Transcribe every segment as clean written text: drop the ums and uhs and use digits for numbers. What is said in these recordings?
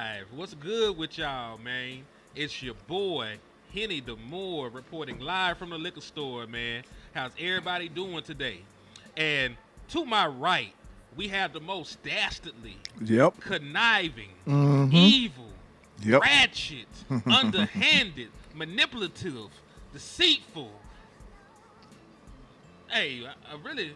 live. What's good with y'all, man? It's your boy, Henny DeMoore, reporting live from the liquor store, man. How's everybody doing today? And to my right, we have the most dastardly, Yep. conniving, Mm-hmm. evil, Yep. ratchet, underhanded, manipulative, deceitful. Hey, I'm running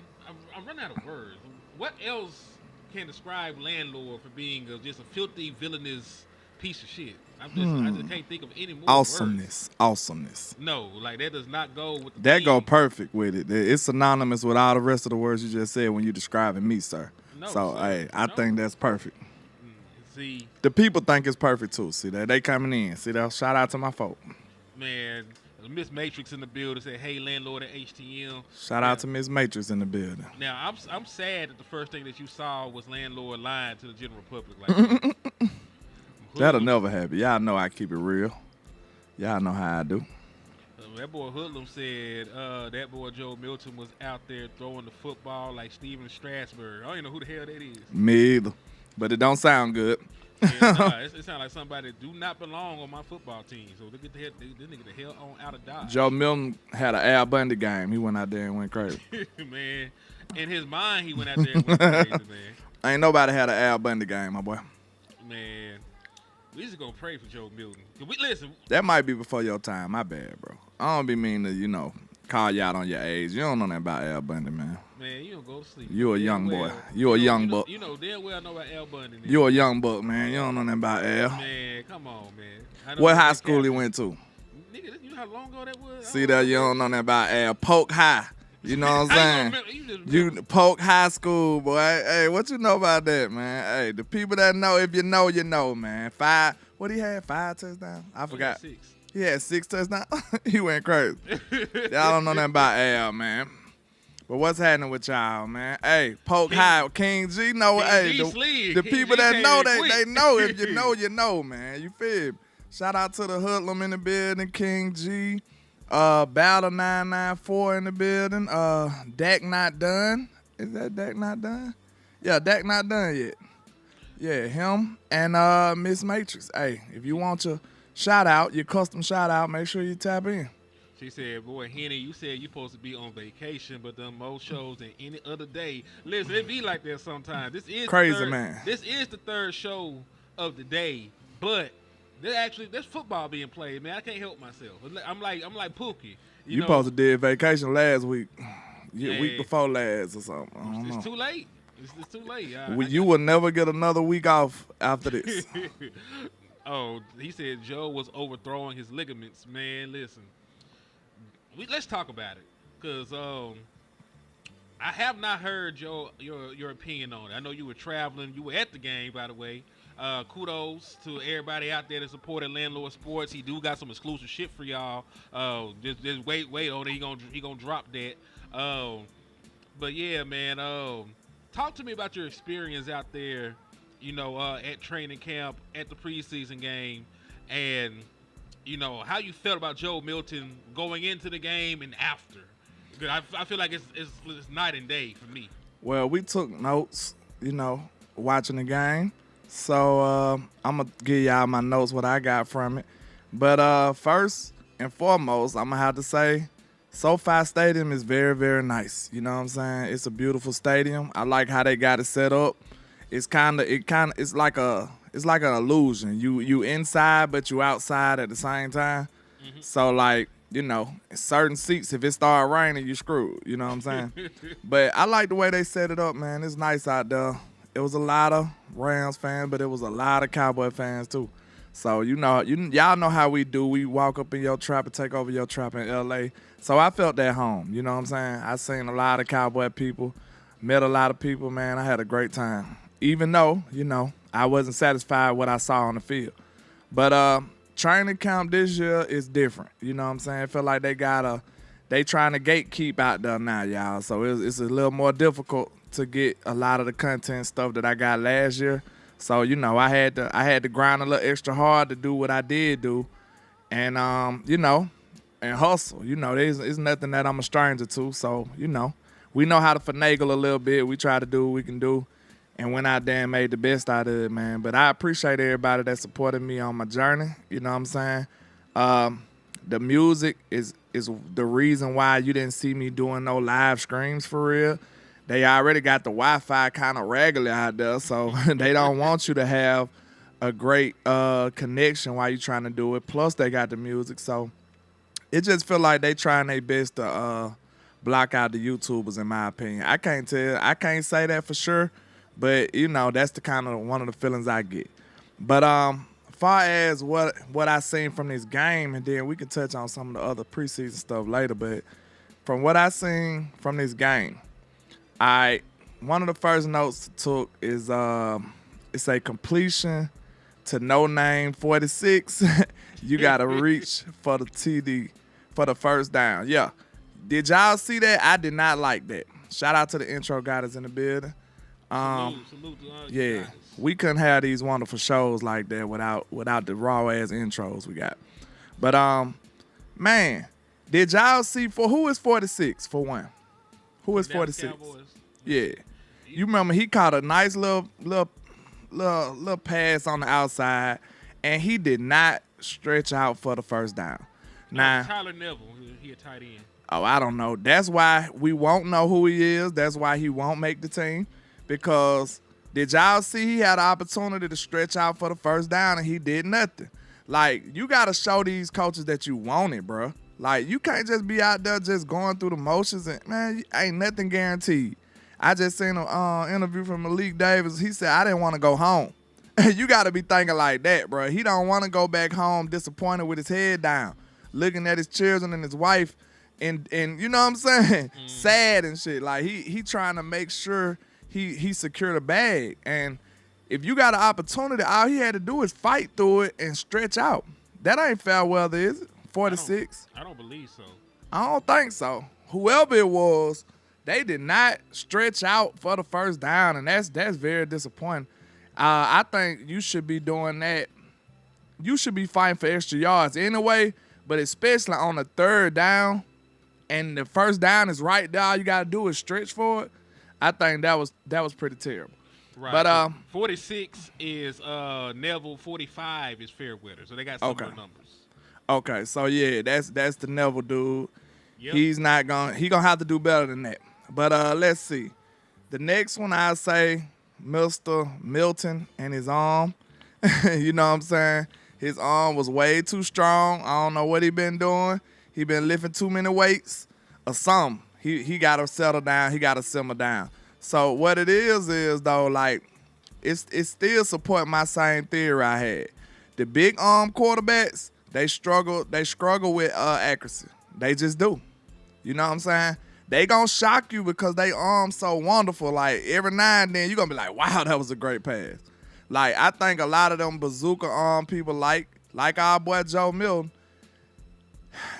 out of words. What else can describe landlord for being just a filthy, villainous piece of shit? I just can't think of any more Awesomeness. words. Awesomeness. No, like that does not go with the That go theme. perfect with it. It's synonymous with all the rest of the words you just said when you describing me, sir. No, So, sir. hey, I No. think that's perfect. See, The people think it's perfect too. See that they coming in. See that? Shout out to my folk. man, Miss Matrix in the building said, "Hey, landlord at HTM." Shout out to Miss Matrix in the building. Now, I'm sad that the first thing that you saw was landlord lying to the general public like that. That'll never happen. Y'all know I keep it real. Y'all know how I do. That boy Hoodlum said that boy Joe Milton was out there throwing the football like Steven Strasburg. I don't even know who the hell that is. Me either. But it don't sound good. It sounds like somebody that do not belong on my football team. So they get the hell, this nigga the hell on out of Dodge. Joe Milton had an Al Bundy game. He went out there and went crazy. Man, in his mind, he went out there and went crazy, man. Ain't nobody had an Al Bundy game, my boy. Man, we just gonna pray for Joe Milton. Listen, That might be before your time. My bad, bro. I don't be mean to, call you out on your age. You don't know nothing about Al Bundy, man. man, you don't go to sleep. You a young boy. You a young buck. You know damn well I know about Al Bundy. Nigga. You a young buck, man. You don't know nothing about Al. Man, come on, man. I know What that high big school he captain. went to? Nigga, you know how long ago that was? See that you don't know nothing about Al. Polk High. You know what I'm saying? You You Polk High School, boy. Hey, what you know about that, man? Hey, the people that know, if you know, man. What he had? 5 touchdowns? I forgot. 6. He had 6 touchdowns. He went crazy. Y'all don't know nothing about Al, man. But what's happening with y'all, man? Hey, Polk High, King G know. King Hey, G slid. the King people G that came know, in quick. they know. If you know, you know, man. You feel me? Shout out to the Hoodlum in the building, King G. Battle 994 in the building. Dak not done. Is that Dak not done? Yeah, Dak not done yet. Yeah, him and Miss Matrix. Hey, if you want your shout out, your custom shout out, make sure you tap in. She said, boy, Henny, you said you supposed to be on vacation, but done more shows than any other day. Listen, it be like that sometimes. This is Crazy, the third, man. This is the third show of the day, but there's football being played, man. I can't help myself. I'm like Pookie. You know, supposed to did vacation last week. Yeah. Week before last or something. I don't know. It's too late. It's too late. You will never get another week off after this. Oh, he said Joe was overthrowing his ligaments. Man, listen. Let's talk about it, cause I have not heard your opinion on it. I know you were traveling. You were at the game, by the way. Kudos to everybody out there that supported Landlord Sports. He do got some exclusive shit for y'all. Just wait on it. He gonna drop that. But yeah, man. Talk to me about your experience out there. At training camp, at the preseason game, and how you felt about Joe Milton going into the game and after. Because I feel like it's night and day for me. Well, we took notes, watching the game. So I'm going to give y'all my notes, what I got from it. But first and foremost, I'm going to have to say SoFi Stadium is very, very nice. You know what I'm saying? It's a beautiful stadium. I like how they got it set up. It's like an illusion. You inside, but you outside at the same time. Mm-hmm. So like, certain seats, if it start raining, you screwed. You know what I'm saying? But I like the way they set it up, man. It's nice out there. It was a lot of Rams fans, but it was a lot of Cowboy fans too. So y'all know how we do. We walk up in your trap and take over your trap in LA. So I felt at home. You know what I'm saying? I seen a lot of Cowboy people, met a lot of people, man. I had a great time. Even though, I wasn't satisfied with what I saw on the field. But training camp this year is different. You know what I'm saying? I feel like they trying to gatekeep out there now, y'all. So it's a little more difficult to get a lot of the content stuff that I got last year. So, I had to grind a little extra hard to do what I did do. And and hustle. There's nothing that I'm a stranger to. So, we know how to finagle a little bit. We try to do what we can do. and went out there and made the best out of it, man. But I appreciate everybody that supported me on my journey. You know what I'm saying? The music is the reason why you didn't see me doing no live streams for real. They already got the Wi-Fi kind of regular out there, so they don't want you to have a great connection while you're trying to do it. Plus, they got the music, so it just feel like they trying their best to block out the YouTubers, in my opinion. I can't say that for sure, but you know that's the kind of one of the feelings I get. But far as what I seen from this game, and then we can touch on some of the other preseason stuff later. But from what I seen from this game, one of the first notes took is it's a completion to no name 46. You gotta reach for the TD for the first down. Yeah. Did y'all see that? I did not like that. Shout out to the intro guys in the building. Salute to yeah. guys. We couldn't have these wonderful shows like that without the raw ass intros we got. But man, did y'all see who is 46 for one? Who is 46? Cowboys. Yeah. You remember he caught a nice little pass on the outside, and he did not stretch out for the first down. Now, Tyler Neville, he a tight end. Oh, I don't know. That's why we won't know who he is. That's why he won't make the team. Because did y'all see he had an opportunity to stretch out for the first down and he did nothing? Like, you got to show these coaches that you want it, bro. Like, you can't just be out there just going through the motions. And, man, ain't nothing guaranteed. I just seen an interview from Malik Davis. He said, I didn't want to go home. You got to be thinking like that, bro. He don't want to go back home disappointed with his head down, looking at his children and his wife, and you know what I'm saying? Sad and shit. Like, he trying to make sure he secured a bag. And if you got an opportunity, all he had to do is fight through it and stretch out. That ain't fair weather, is it? 46? I don't believe so. I don't think so. Whoever it was, they did not stretch out for the first down, and that's very disappointing. I think you should be doing that. You should be fighting for extra yards anyway, but especially on the third down, and the first down is right there. All you got to do is stretch for it. I think that was pretty terrible. Right. But 46 is Neville. 45 is Fairweather. So they got similar numbers. Okay, so yeah, that's the Neville dude. Yep. He gonna have to do better than that. But let's see. The next one I say, Mr. Milton and his arm. You know what I'm saying? His arm was way too strong. I don't know what he been doing. He been lifting too many weights or something. He got to settle down. He got to simmer down. So what it is though, like, it's still support my same theory I had. The big arm quarterbacks, they struggle with accuracy. They just do. You know what I'm saying? They gonna shock you because they arm so wonderful. Like, every now and then you gonna be like, wow, that was a great pass. Like, I think a lot of them bazooka arm people like our boy Joe Milton,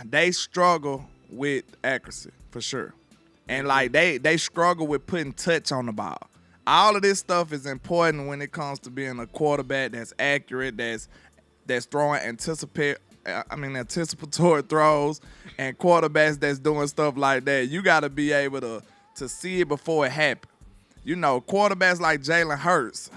they struggle with accuracy for sure. And like they struggle with putting touch on the ball. All of this stuff is important when it comes to being a quarterback that's accurate, that's throwing anticipatory throws, and quarterbacks that's doing stuff like that. You got to be able to see it before it happens. You know, quarterbacks like Jalen Hurts,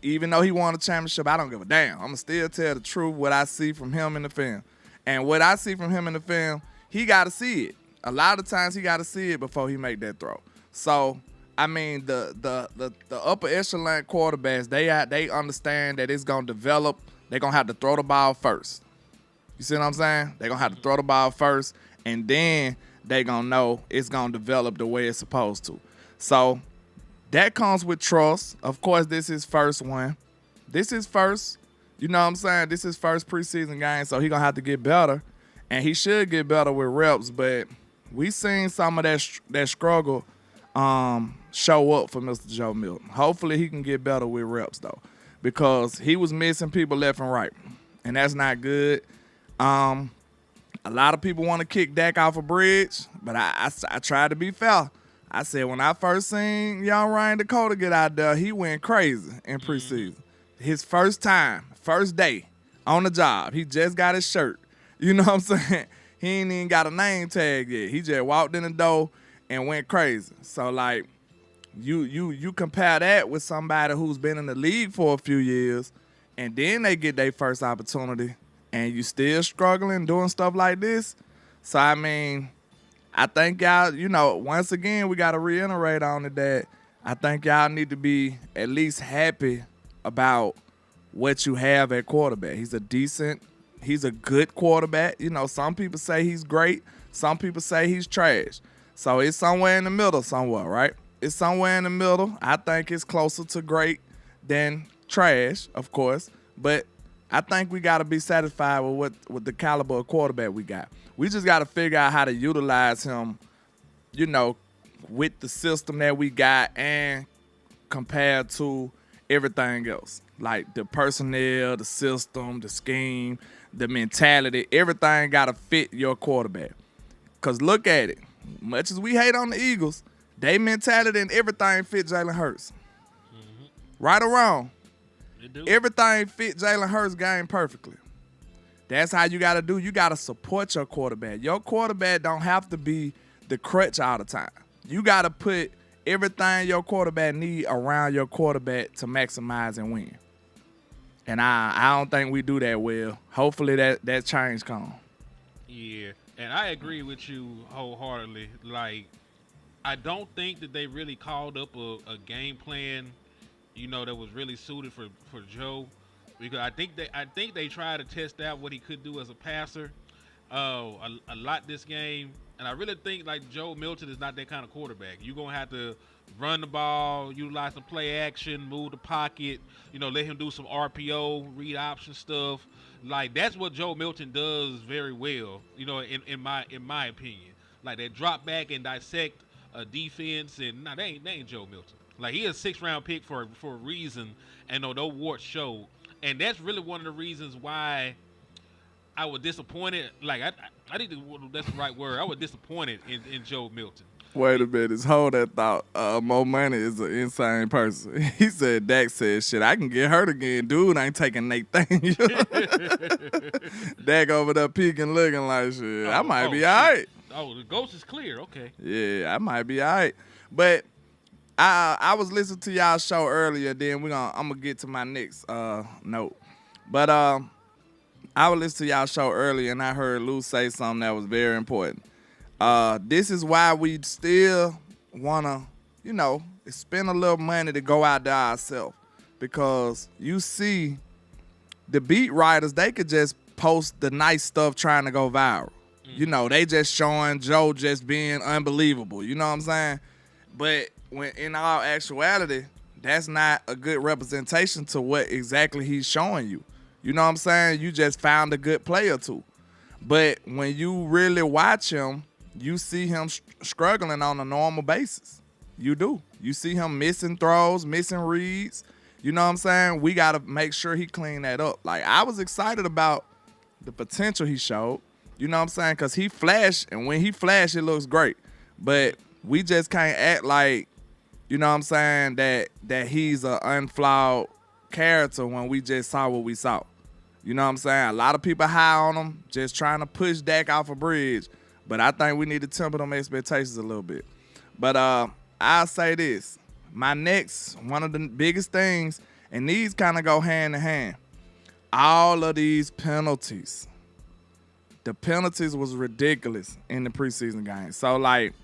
even though he won a championship, I don't give a damn. I'm going to still tell the truth what I see from him in the film. And what I see from him in the film, he got to see it. A lot of times he got to see it before he make that throw. So, I mean, the upper echelon quarterbacks, they understand that it's going to develop. They're going to have to throw the ball first. You see what I'm saying? They're going to have to throw the ball first, and then they're going to know it's going to develop the way it's supposed to. So, that comes with trust. Of course, this is first one. This is first. You know what I'm saying? This is first preseason game, so he's going to have to get better. And he should get better with reps, but we seen some of that struggle show up for Mr. Joe Milton. Hopefully he can get better with reps, though, because he was missing people left and right, and that's not good. A lot of people want to kick Dak off a bridge, but I tried to be fair. I said when I first seen young Ryan Dakota get out there, he went crazy in preseason. His first day on the job, he just got his shirt. You know what I'm saying? He ain't even got a name tag yet. He just walked in the door and went crazy. So, like, You compare that with somebody who's been in the league for a few years, and then they get their first opportunity, and you still struggling doing stuff like this. So I mean, I think y'all, once again, we got to reiterate on it that I think y'all need to be at least happy about what you have at quarterback. He's a good quarterback. Some people say he's great. Some people say he's trash. So it's somewhere in the middle somewhere, right? It's somewhere in the middle. I think it's closer to great than trash, of course. But I think we got to be satisfied with the caliber of quarterback we got. We just got to figure out how to utilize him, with the system that we got and compared to everything else. Like the personnel, the system, the scheme, the mentality, everything got to fit your quarterback. Because look at it. Much as we hate on the Eagles, they mentality and everything fit Jalen Hurts. Mm-hmm. Right or wrong, everything fit Jalen Hurts' game perfectly. That's how you got to do. You got to support your quarterback. Your quarterback don't have to be the crutch all the time. You got to put everything your quarterback need around your quarterback to maximize and win. And I don't think we do that well. Hopefully that change comes. Yeah, and I agree with you wholeheartedly. Like, I don't think that they really called up a game plan, that was really suited for Joe, because I think they tried to test out what he could do as a passer a lot this game, and I really think like Joe Milton is not that kind of quarterback. You're gonna have to run the ball, utilize some play action, move the pocket, let him do some RPO, read option stuff. Like, that's what Joe Milton does very well, in my opinion. Like, that drop back and dissect a defense, and they ain't Joe Milton. Like, he is a 6th-round pick for a reason, and no warts showed. And that's really one of the reasons why I was disappointed. Like, I think that's the right word. I was disappointed in Joe Milton. Wait a minute. Hold that thought. Mo Money is an insane person. He said, Dak said, shit, I can get hurt again. Dude ain't taking Nathan. Dak over there peeking, looking like shit. I might be all right. Oh, the ghost is clear. Okay. Yeah, I might be all right. But I was listening to y'all show earlier. Then I'm going to get to my next note. But I was listening to y'all show earlier, and I heard Lou say something that was very important. This is why we still want to, spend a little money to go out there ourselves. Because you see the beat writers, they could just post the nice stuff trying to go viral. They just showing Joe just being unbelievable. You know what I'm saying? But when in all actuality, that's not a good representation to what exactly he's showing you. You know what I'm saying? You just found a good player too. But when you really watch him, you see him struggling on a normal basis. You do. You see him missing throws, missing reads. You know what I'm saying? We got to make sure he clean that up. Like, I was excited about the potential he showed. You know what I'm saying? Because he flashed, and when he flashed, it looks great. But we just can't act like, you know what I'm saying, that he's an unflawed character when we just saw what we saw. You know what I'm saying? A lot of people high on him, just trying to push Dak off a bridge. But I think we need to temper them expectations a little bit. But I'll say this. My next, one of the biggest things, and these kind of go hand in hand, all of these penalties. The penalties was ridiculous in the preseason game. So, like,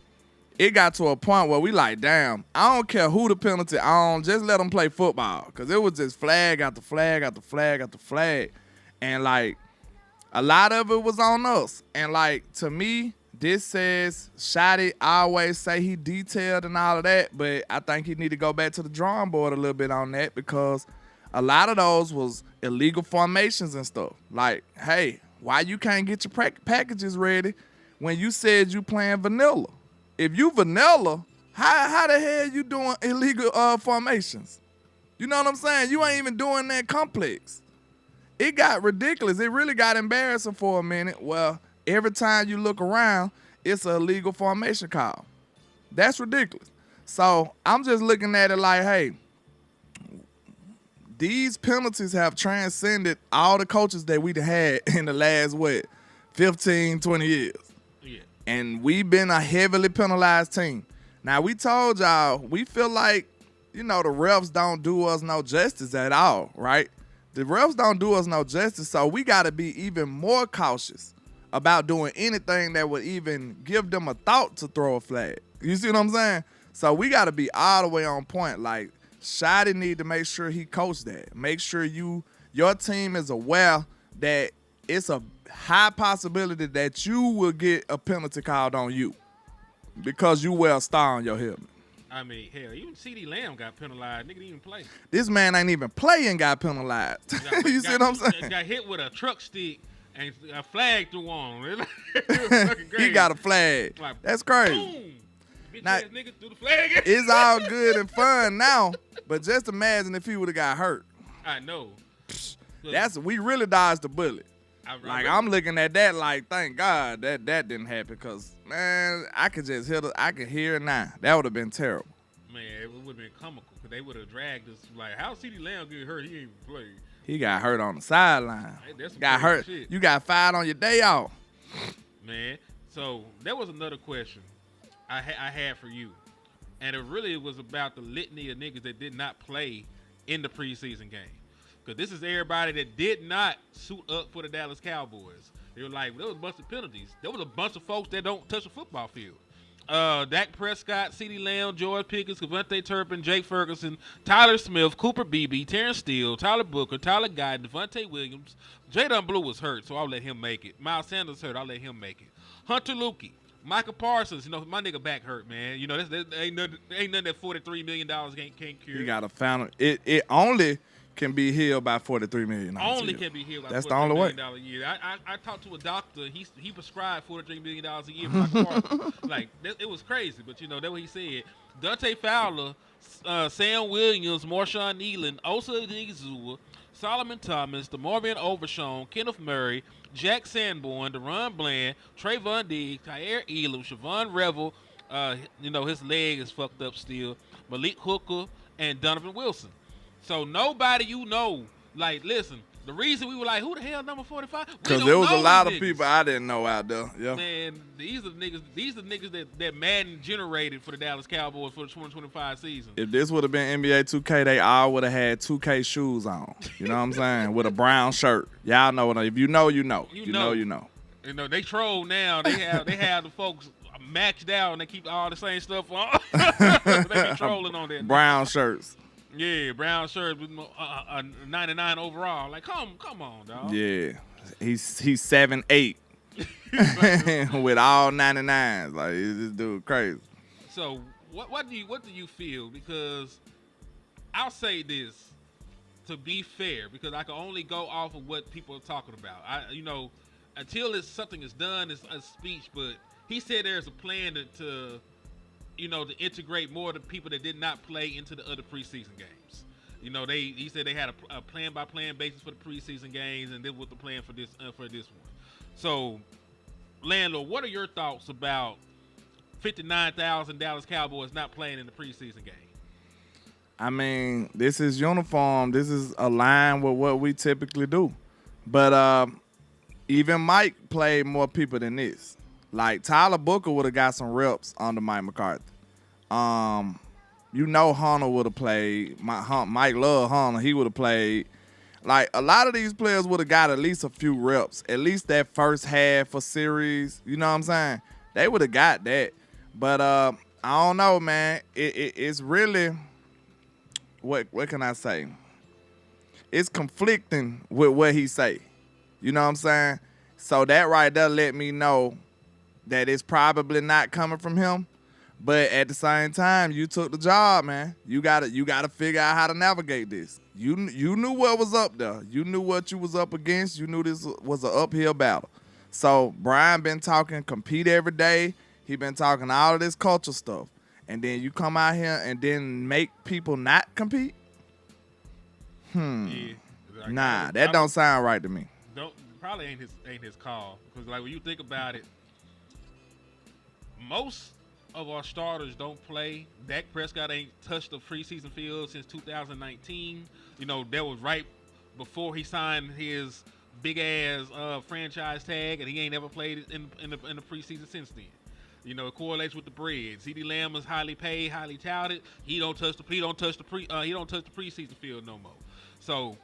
it got to a point where we like, damn, I don't care who the penalty on, just let them play football. Because it was just flag after flag after flag after flag. And, like, a lot of it was on us. And, like, to me, this says Schotty always say he detailed and all of that, but I think he need to go back to the drawing board a little bit on that, because a lot of those was illegal formations and stuff. Like, hey, why you can't get your packages ready when you said you playing vanilla? If you vanilla, how the hell you doing illegal formations? You know what I'm saying? You ain't even doing that complex. It got ridiculous. It really got embarrassing for a minute. Well, every time you look around, it's an illegal formation call. That's ridiculous. So I'm just looking at it like, hey, these penalties have transcended all the coaches that we've had in the last, 15, 20 years. Yeah. And we've been a heavily penalized team. Now, we told y'all, we feel like, the refs don't do us no justice at all, right? The refs don't do us no justice, so we got to be even more cautious about doing anything that would even give them a thought to throw a flag. You see what I'm saying? So we got to be all the way on point. Like, Schotty need to make sure he coached that. Make sure your team is aware that it's a high possibility that you will get a penalty called on you because you wear a star on your helmet. I mean, hell, even C.D. Lamb got penalized. Nigga didn't even play. This man ain't even play and got penalized. You see what I'm saying? Got hit with a truck stick and a flag threw on. He got a flag. Like, that's crazy. Boom. Bitch ass nigga threw the flag. It's all good and fun now, but just imagine if he would have got hurt. I know. We really dodged the bullet. I'm looking at that like, thank God that didn't happen, because, man, I could just I could hear it now. That would have been terrible. Man, it would have been comical, because they would have dragged us. Like, how C.D. Lamb get hurt? He ain't even played. He got hurt on the sideline. Hey, got hurt. Shit. You got fired on your day off. Man, so there was another question I had for you. And it really was about the litany of niggas that did not play in the preseason game. Because this is everybody that did not suit up for the Dallas Cowboys. They were like, there was a bunch of penalties. There was a bunch of folks that don't touch a football field. Dak Prescott, CeeDee Lamb, George Pickens, Devontae Turpin, Jake Ferguson, Tyler Smith, Cooper Beebe, Terrence Steele, Tyler Booker, Tyler Guy, Devontae Williams. Jadon Blue was hurt, so I'll let him make it. Miles Sanders hurt, I'll let him make it. Hunter Lukey, Micah Parsons, my nigga back hurt, man. That ain't nothing that $43 million can't cure. You got to found it only can be healed by $43 million. Only can be healed by $43 million a year. I talked to a doctor. He prescribed $43 million a year for Micah Parsons. Like, it was crazy, but that's what he said. Dante Fowler, Sam Williams, Marshawn Nealon, Osa Odighizuwa, Solomon Thomas, DeMarvin Overshown, Kenneth Murray, Jack Sanborn, Deron Bland, Trayvon Diggs, Kyer Elam, Siobhan Revel, his leg is fucked up still, Malik Hooker, and Donovan Wilson. So nobody like, listen, the reason we were like, who the hell number 45? Because there was a lot of people I didn't know out there. Yeah. Man, these are niggas that Madden generated for the Dallas Cowboys for the 2025 season. If this would have been NBA 2K, they all would have had 2K shoes on. You know what I'm saying? With a brown shirt. Y'all know what if you know, you know. You know. They troll now. They have the folks maxed out and they keep all the same stuff on. They be trolling on that. Brown shirts. Yeah, brown shirt with a 99 overall. Like, come on, dog. Yeah, he's 7'8", with all 99s. Like, this dude crazy. So, what do you feel? Because I'll say this to be fair, because I can only go off of what people are talking about. Until something is done, it's a speech. But he said there's a plan to integrate more of the people that did not play into the other preseason games. He said they had a plan-by-plan basis for the preseason games, and this was the plan for this one. So, Landlord, what are your thoughts about 59,000 Dallas Cowboys not playing in the preseason game? I mean, this is uniform. This is aligned with what we typically do. But even Mike played more people than this. Like, Tyler Booker would have got some reps under Mike McCarthy. Hunter would have played. Mike loved Hunter. He would have played. Like, a lot of these players would have got at least a few reps. At least that first half of series. You know what I'm saying? They would have got that. But I don't know, man. It's really, what can I say? It's conflicting with what he say. You know what I'm saying? So that right there let me know that it's probably not coming from him, but at the same time, you took the job, man. You gotta figure out how to navigate this. You knew what was up there. You knew what you was up against. You knew this was an uphill battle. So Brian been talking compete every day. He been talking all of this culture stuff, and then you come out here and then make people not compete. Yeah, nah, that don't sound right to me. Probably ain't his call, because like when you think about it. Most of our starters don't play. Dak Prescott ain't touched the preseason field since 2019. That was right before he signed his big ass franchise tag, and he ain't ever played in the preseason since then. You know, it correlates with the bread. CeeDee Lamb is highly paid, highly touted. He don't touch the preseason field no more. So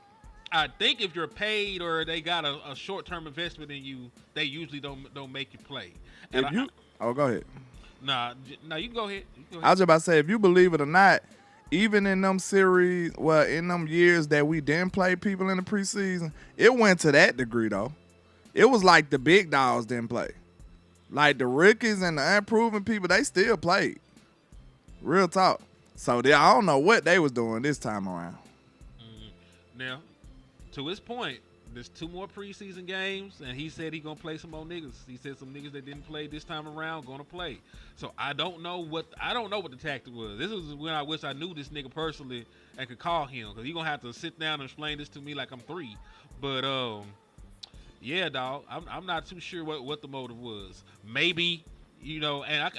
I think if you're paid or they got a short-term investment in you, they usually don't make you play. And go ahead. Nah, you can go ahead. I was just about to say, if you believe it or not, even in them series, in them years that we didn't play people in the preseason, it went to that degree, though. It was like the big dogs didn't play. Like the rookies and the unproven people, they still played. Real talk. So I don't know what they was doing this time around. Now, to his point, there's 2 more preseason games, and he said he gonna play some more niggas. He said some niggas that didn't play this time around gonna play. So I don't know what the tactic was. This was when I wish I knew this nigga personally and could call him, because he gonna have to sit down and explain this to me like I'm 3. But yeah, dog, I'm not too sure what the motive was. Maybe, you know, and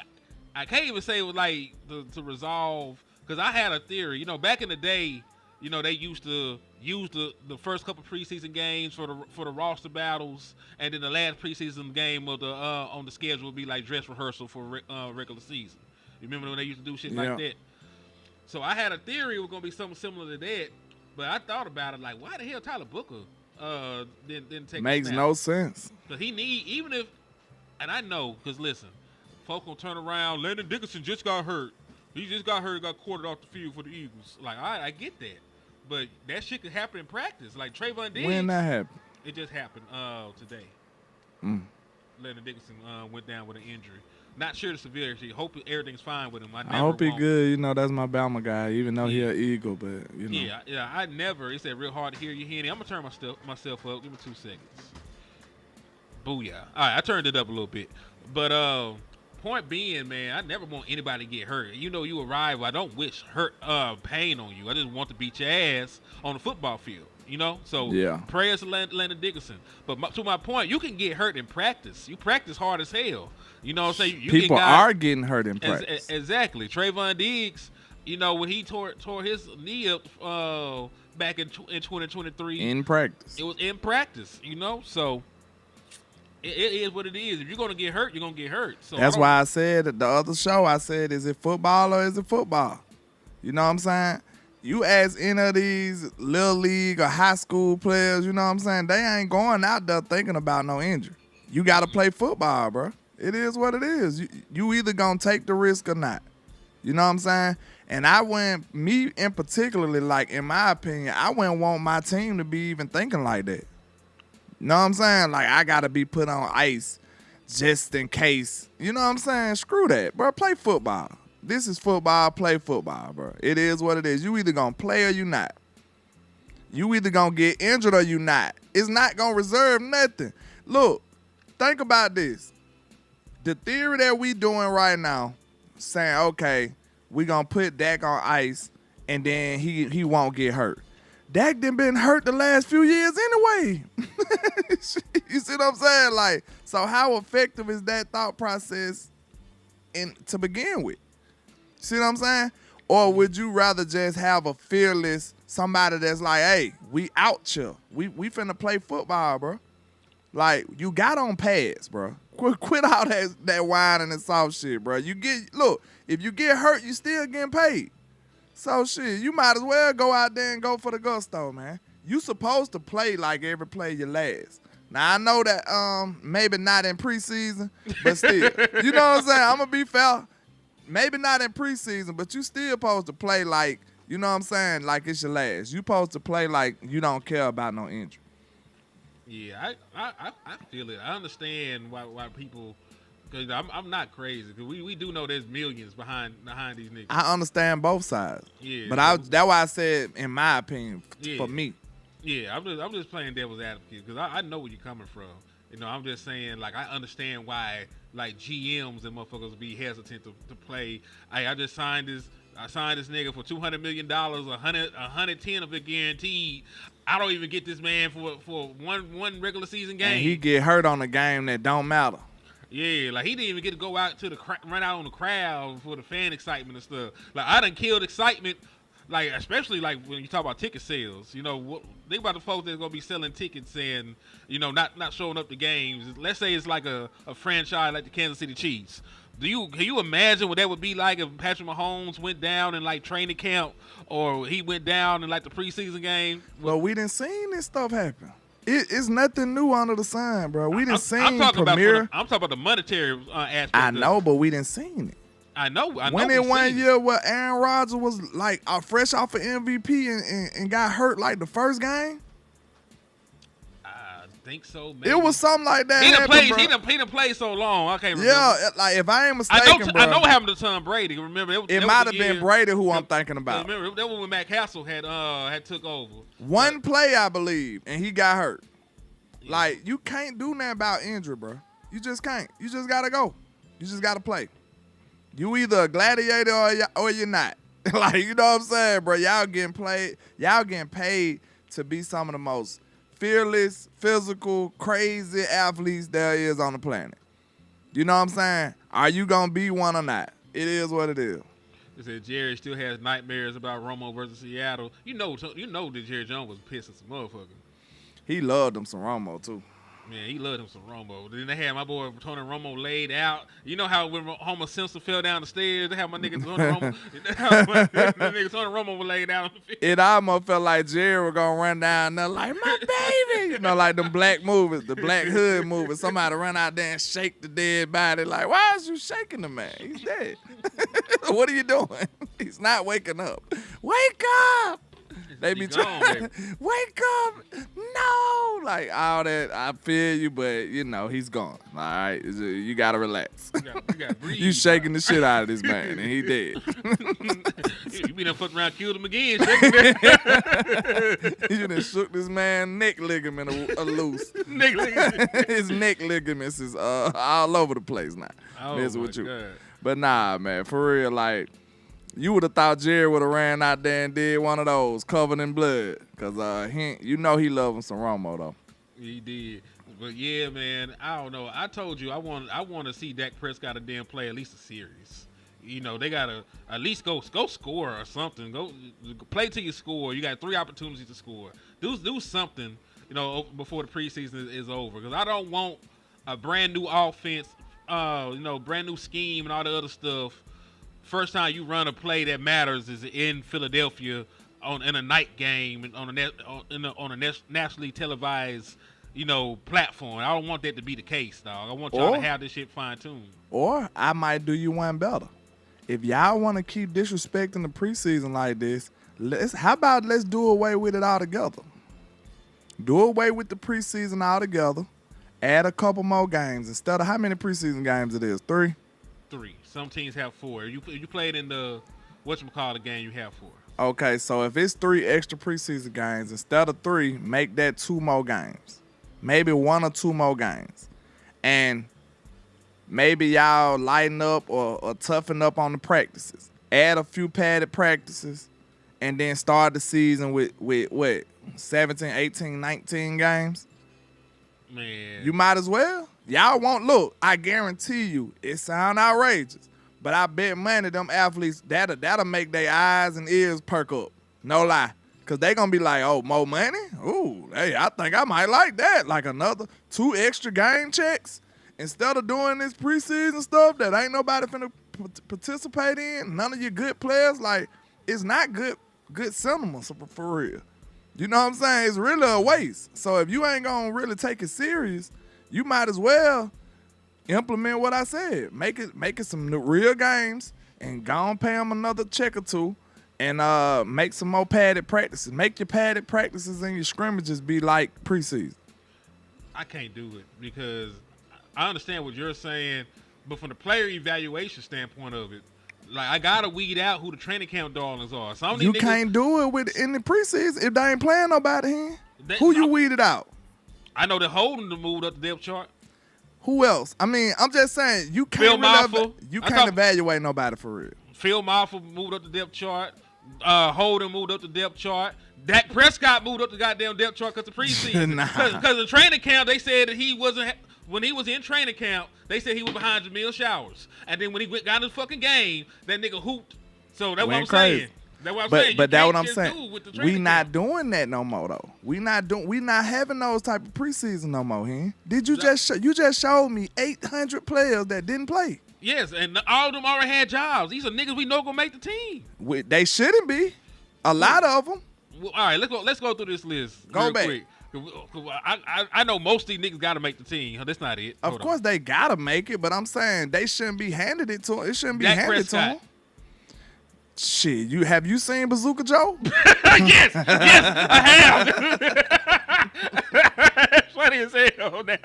I can't even say it was like to resolve, because I had a theory. You know, back in the day, you know, they used to use the first couple preseason games for the roster battles, and then the last preseason game of the on the schedule would be like dress rehearsal for regular season. You remember when they used to do shit like that? So I had a theory it was gonna be something similar to that, but I thought about it like, why the hell Tyler Booker didn't take makes no sense. Because he need, even if, and I know, because listen, folks gonna turn around. Landon Dickerson just got hurt. He just got hurt, got quartered off the field for the Eagles. Like, I get that, but that shit could happen in practice. Like Trayvon Diggs. When that happened? It just happened today. Landon Dickerson went down with an injury. Not sure the severity. Hope everything's fine with him. I hope he good. You know, that's my Bama guy, even though he an Eagle, but, you know. Yeah, I never. It's real hard to hear you, Henny. I'm going to turn myself up. Give me 2 seconds. Booyah. All right, I turned it up a little bit. But point being, man, I never want anybody to get hurt. You know, you a rival. I don't wish pain on you. I just want to beat your ass on the football field. You know, so prayers to Landon Dickerson. But to my point, you can get hurt in practice. You practice hard as hell. You know what I'm saying? People are getting hurt in practice. Exactly. Trayvon Diggs, you know, when he tore his knee up back in 2023. In practice. It was in practice, you know? So it is what it is. If you're going to get hurt, you're going to get hurt. So that's why I said at the other show, I said, is it football or is it football? You know what I'm saying? You ask any of these little league or high school players, you know what I'm saying, they ain't going out there thinking about no injury. You got to play football, bro. It is what it is. You either going to take the risk or not. You know what I'm saying? And me in particularly, like, in my opinion, I wouldn't want my team to be even thinking like that. You know what I'm saying? Like, I got to be put on ice just in case. You know what I'm saying? Screw that, bro. Play football. This is football. Play football, bro. It is what it is. You either going to play or you not. You either going to get injured or you not. It's not going to reserve nothing. Look, think about this. The theory that we doing right now, saying, okay, we going to put Dak on ice and then he won't get hurt. Dak done been hurt the last few years anyway. You see what I'm saying? Like, so how effective is that thought process to begin with? See what I'm saying? Or would you rather just have a fearless somebody that's like, hey, we out here. We finna play football, bro. Like, you got on pads, bro. Quit all that whining and soft shit, bro. If you get hurt, you still getting paid. So shit, you might as well go out there and go for the gusto, man. You supposed to play like every play you last. Now I know that maybe not in preseason, but still. You know what I'm saying? I'm gonna be fair. Maybe not in preseason, but you still supposed to play like, you know what I'm saying, like it's your last. You supposed to play like you don't care about no injury. Yeah, I feel it. I understand why people, because I'm not crazy. Because we do know there's millions behind these niggas. I understand both sides. Yeah, but that's why I said, in my opinion, for me. Yeah, I'm just playing devil's advocate because I know where you're coming from. You know, I'm just saying, like, I understand why, like, GMs and motherfuckers be hesitant to play. I just signed this nigga for $200 million, 110 of it guaranteed. I don't even get this man for one regular season game. And he get hurt on a game that don't matter. Yeah, like he didn't even get to go out to run out on the crowd for the fan excitement and stuff. Like I done killed excitement like especially like when you talk about ticket sales, think about the folks that's gonna be selling tickets and not showing up to games. Let's say it's like a franchise like the Kansas City Chiefs. Can you imagine what that would be like if Patrick Mahomes went down in like training camp, or he went down in like the preseason game? Well, we didn't seen this stuff happen. It's nothing new under the sun, bro. We didn't seen I'm talking Premier. I'm talking about the monetary aspect. I know, but we didn't seen it. I know. When in one year where Aaron Rodgers was like fresh off of MVP and got hurt like the first game? I think so, man. It was something like that. He done played so long. I can't remember. Yeah, like if I ain't mistaken, I know what happened to Tom Brady. Remember, it might have been Brady who I'm thinking about. Remember, that was when Matt Castle had took over. One play, I believe, and he got hurt. Yeah. Like, you can't do nothing about injury, bro. You just can't. You just got to go. You just got to play. You either a gladiator or you're not. Like, you know what I'm saying, bro? Y'all getting paid to be some of the most fearless, physical, crazy athletes there is on the planet. You know what I'm saying? Are you going to be one or not? It is what it is. They said Jerry still has nightmares about Romo versus Seattle. You know that Jerry Jones was pissing some motherfucker. He loved him some Romo, too. Man, he loved him some Romo. Then they had my boy Tony Romo laid out. You know how when Homer Simpson fell down the stairs, they had my nigga Tony Romo. That nigga Tony Romo was laid down on the field. It almost felt like Jerry was going to run down there like, my baby. Like them black movies, the Black Hood movies. Somebody run out there and shake the dead body. Like, why is you shaking the man? He's dead. What are you doing? He's not waking up. Wake up. They be trying, wake up, no, like all that. I feel you, but he's gone. All right, you gotta relax. You gotta breathe. You shaking the shit out of this man, and he dead. You be done fucking around, killed him again. You done shook this man's neck ligament loose. His neck ligaments is all over the place now. Messing with you, God. But nah, man, for real, like. You would have thought Jerry would have ran out there and did one of those covered in blood. Because he loved him some Romo, though. He did. But, yeah, man, I don't know. I told you I want to see Dak Prescott a damn play at least a series. They got to at least go score or something. Go play till you score. You got 3 opportunities to score. Do something, before the preseason is over. Because I don't want a brand-new offense, brand new scheme and all the other stuff. First time you run a play that matters is in Philadelphia in a night game on a nationally televised platform. I don't want that to be the case, dog. I want y'all to have this shit fine tuned. Or I might do you one better. If y'all want to keep disrespecting the preseason like this, how about let's do away with it altogether? Do away with the preseason altogether. Add a couple more games instead of how many preseason games it is? 3. 3. Some teams have 4. You played in the whatchamacallit game, you have 4. Okay, so if it's 3 extra preseason games, instead of 3, make that 2 more games. Maybe 1 or 2 more games. And maybe y'all lighten up or toughen up on the practices. Add a few padded practices and then start the season with what? 17, 18, 19 games? Man. You might as well. Y'all won't look. I guarantee you, it sound outrageous, but I bet money them athletes that'll make their eyes and ears perk up. No lie, cause they gonna be like, oh, more money? Ooh, hey, I think I might like that. Like another 2 extra game checks instead of doing this preseason stuff that ain't nobody finna participate in. None of your good players. Like, it's not good cinema for real. You know what I'm saying? It's really a waste. So if you ain't gonna really take it serious, you might as well implement what I said. Make it some real games and go and pay them another check or 2 and make some more padded practices. Make your padded practices and your scrimmages be like preseason. I can't do it because I understand what you're saying, but from the player evaluation standpoint of it, like I gotta weed out who the training camp darlings are. So you can't do it in the preseason if they ain't playing nobody. Who you weeded out? I know that Holden moved up the depth chart. Who else? I mean, I'm just saying you can't evaluate nobody for real. Phil Maffa moved up the depth chart. Holden moved up the depth chart. Dak Prescott moved up the goddamn depth chart because the preseason. Because the training camp, they said that he wasn't. When he was in training camp, they said he was behind Jamil Showers. And then when he got in the fucking game, that nigga hooped. So that's what I'm saying. That's what I'm saying. But that's what I'm just saying. do it with the We training not camp. doing that no more though. We not having those type of preseason no more. Did you you just showed me 800 players that didn't play? Yes, and all of them already had jobs. These are niggas we know gonna make the team. They shouldn't be. A lot of them. Well, all right, let's go through this list real quick. I know most of these niggas got to make the team. That's not it. Of course they gotta make it, but I'm saying they shouldn't be handed it to them. It shouldn't be Dak handed Prescott. to them. Shit, have you seen Bazooka Joe? yes, I have. Funny as hell now.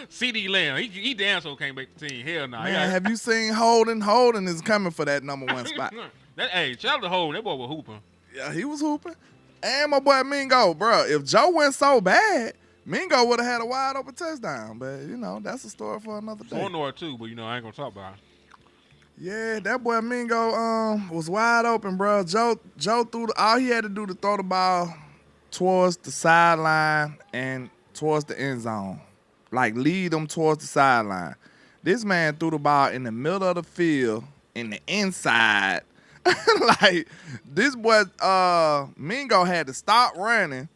CD Lamb, he damn so can't make the team. Hell no. Man, have you seen Holden? Holden is coming for that number 1 spot. Hey, shout out to Holden. That boy was hooping. Yeah, he was hooping. And my boy Mingo, bro. If Joe went so bad, Mingo would have had a wide open touchdown. But, that's a story for another day. Or too, but, I ain't going to talk about it. Yeah, that boy Mingo was wide open, bro. Joe threw all he had to do to throw the ball towards the sideline and towards the end zone. Like, lead them towards the sideline. This man threw the ball in the middle of the field, in the inside. Like, this boy Mingo had to stop running,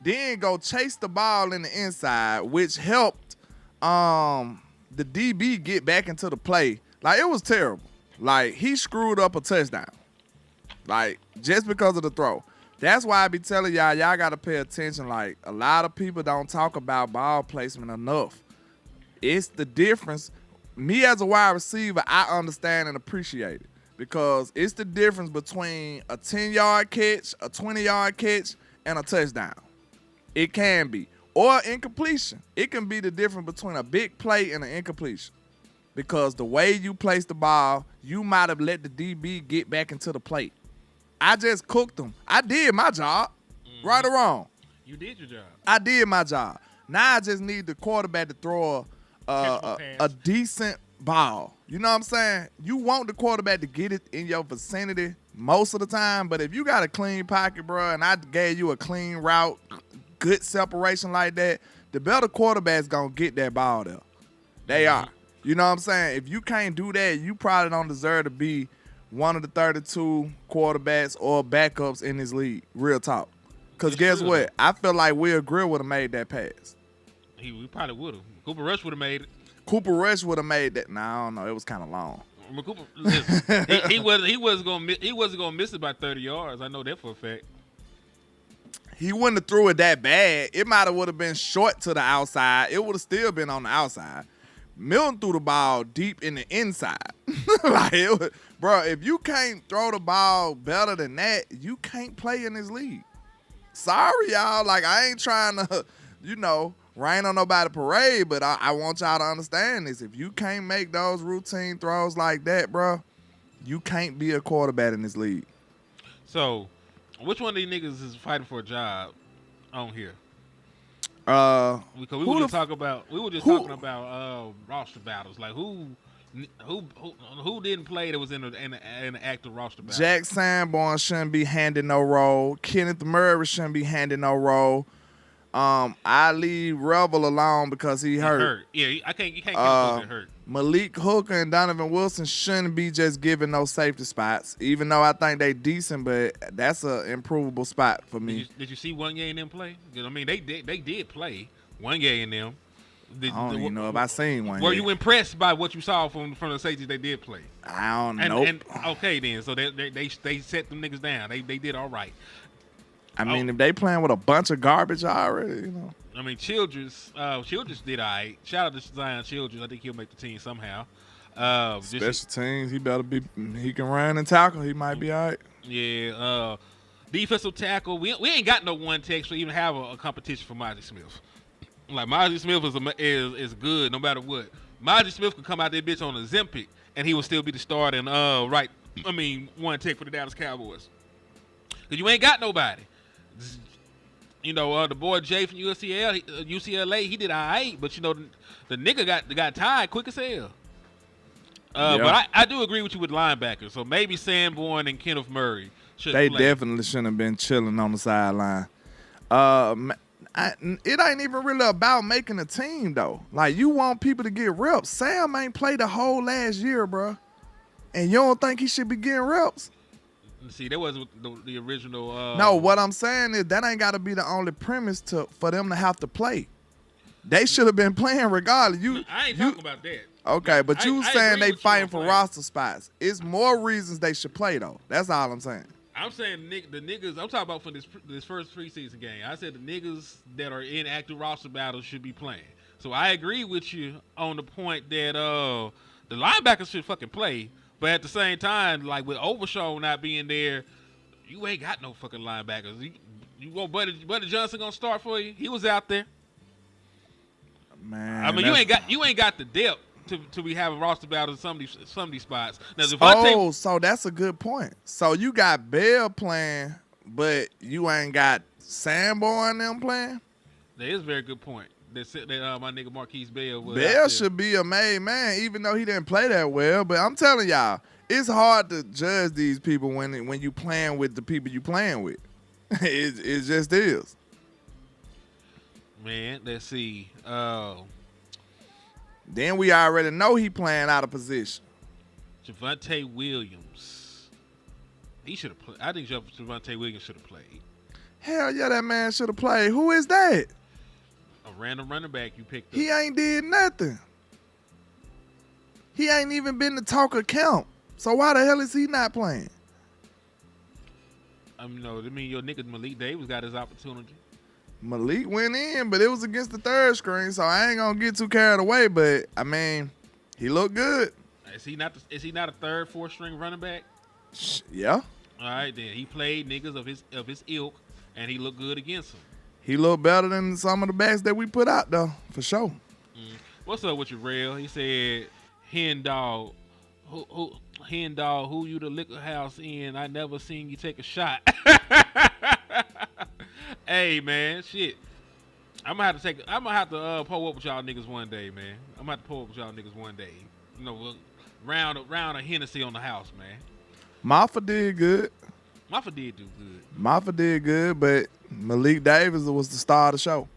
then go chase the ball in the inside, which helped the DB get back into the play. Like, it was terrible. Like, he screwed up a touchdown. Like, just because of the throw. That's why I be telling y'all got to pay attention. Like, a lot of people don't talk about ball placement enough. It's the difference. Me as a wide receiver, I understand and appreciate it. Because it's the difference between a 10-yard catch, a 20-yard catch, and a touchdown. It can be. Or incompletion. It can be the difference between a big play and an incompletion. Because the way you place the ball, you might have let the DB get back into the plate. I just cooked them. I did my job. Mm-hmm. Right or wrong? You did your job. I did my job. Now I just need the quarterback to throw a decent ball. You know what I'm saying? You want the quarterback to get it in your vicinity most of the time, but if you got a clean pocket, bro, and I gave you a clean route, good separation like that, the better quarterback's going to get that ball there. They are. You know what I'm saying? If you can't do that, you probably don't deserve to be one of the 32 quarterbacks or backups in this league. Real talk. Because guess what? I feel like Will Grier would have made that pass. We probably would have. Cooper Rush would have made it. Cooper Rush would have made that. Nah, I don't know. It was kind of long. Cooper, listen, he wasn't gonna miss it by 30 yards. I know that for a fact. He wouldn't have threw it that bad. It might have would have been short to the outside. It would have still been on the outside. Milton threw the ball deep in the inside. Bro, if you can't throw the ball better than that, you can't play in this league. Sorry, y'all. Like, I ain't trying to, rain on nobody's parade, but I want y'all to understand this. If you can't make those routine throws like that, bro, you can't be a quarterback in this league. So, which one of these niggas is fighting for a job on here? Because we were just talking about roster battles. Like who didn't play that was in an active roster battle? Jack Sanborn shouldn't be handing no role. Kenneth Murray shouldn't be handing no role. I leave Revel alone because he hurt. Yeah, you can't get him hurt. Malik Hooker and Donovan Wilson shouldn't be just giving no safety spots, even though I think they decent, but that's an improvable spot for me. Did you see One in them play? I mean, they did play One in them. I don't even know if I seen one. Were you impressed by what you saw from the safeties they did play? I don't know. And okay then, so they set them niggas down. They did all right. I mean, if they playing with a bunch of garbage already, I mean, Childress did all right. Shout out to Zion Childress. I think he'll make the team somehow. Special teams, he can run and tackle. He might be all right. Yeah. Defensive tackle. We ain't got no one tech to even have a competition for Mozzie Smith. Like, Mozzie Smith is good no matter what. Mozzie Smith could come out there bitch on a Zempic and he would still be the starter and one tech for the Dallas Cowboys. Because you ain't got nobody. The boy Jay from UCLA, he did all right, but the nigga got tired quick as hell. But I do agree with you with linebackers. So maybe Sanborn and Kenneth Murray should play. Definitely shouldn't have been chilling on the sideline. It ain't even really about making a team though. Like, you want people to get reps. Sam ain't played the whole last year, bro, and you don't think he should be getting reps? See, that wasn't the original. No, what I'm saying is that ain't got to be the only premise for them to have to play. They should have been playing regardless. I ain't talking about that. Okay, but you saying they fighting for playing. roster spots. It's more reasons they should play, though. That's all I'm saying. I'm saying the niggas. I'm talking about for this first preseason game. I said the niggas that are in active roster battles should be playing. So I agree with you on the point that the linebackers should fucking play. But at the same time, like with Overshaw not being there, you ain't got no fucking linebackers. You want Buddy Johnson gonna start for you? He was out there. Man, I mean, you ain't got the depth to be having roster battles in some of these spots. Now, Devontae, so that's a good point. So you got Bell playing, but you ain't got Sanborn and them playing. That is a very good point. That my nigga Marquise Bell was Bell should be a made man, even though he didn't play that well. But I'm telling y'all, it's hard to judge these people when you playing with the people you playing with. it just is. Man, let's see. Then we already know he playing out of position. Javonte Williams. He should have played. I think Javonte Williams should have played. Hell yeah, that man should have played. Who is that? A random running back you picked up. He ain't did nothing. He ain't even been the talk of camp. So why the hell is he not playing? No, I mean your nigga Malik Davis got his opportunity. Malik went in, but it was against the third string, so I ain't gonna get too carried away. But I mean, he looked good. Is he not a third, fourth string running back? Yeah. All right, then he played niggas of his ilk, and he looked good against them. He looked better than some of the backs that we put out though, for sure. What's up with you, Rail? He said, "Hen dog, who you the liquor house in? I never seen you take a shot." Hey man, shit. I'm gonna have to pull up with y'all niggas one day, man. I'm gonna have to pull up with y'all niggas one day. You know, we'll round a Hennessy on the house, man. Maffa did good. Maffa did do good. Maffa did good, but Malik Davis was the star of the show.